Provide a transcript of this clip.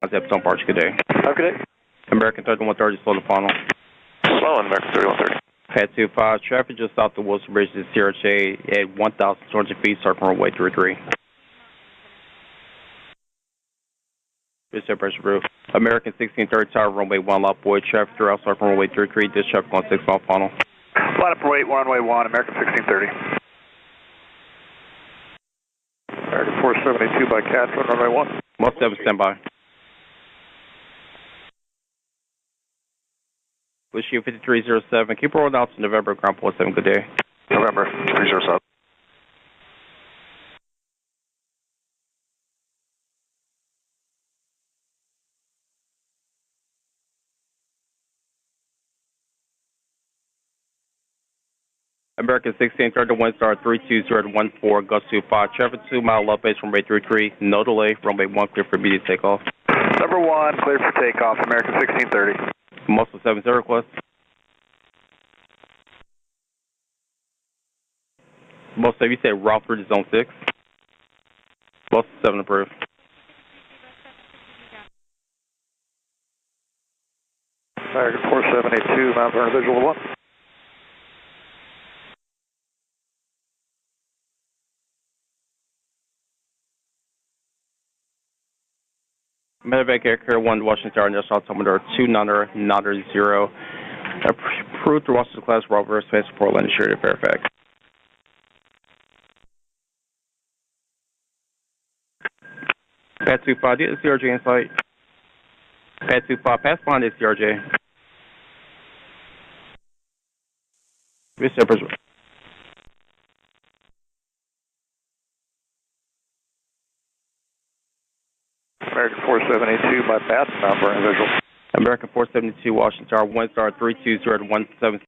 Don't Barge, good day. Have a good day. American 3130, slow the funnel. Slow on American 3130. Pad 25, traffic just south of Wilson Bridge to CRJ at 1,200 feet, circle runway 33. Pressure roof. American 1630 tower, runway 1, lot boy, traffic throughout circle runway 33, this traffic on 6 mile funnel. Line up for wait, runway 1, American 1630. American 472 by Cat, runway 1. 17, standby. Wish you 5307. Keep rolling out to November, ground port 7. Good day. November 307. American 1630, wind star 32014, gust 25, traffic 2 mile up base runway 33, no delay, runway 1 clear for immediate takeoff. Number 1, clear for takeoff, American 1630. Muscle 70 request. Most of you say route through to zone 6. Muscle 7 approved. American 4782, Mount Vernon visual 1. Medevac Air Carrier 1, Washington Star, National Altimeter 290. Approved through Washington class, Robert Space Portland, insured at Fairfax. Pad 25, get the CRJ in sight. Pad 25, pass behind the CRJ. American 4782 by Bass, Mount Vernon visual. American 472, Washington Star, wind star 32017.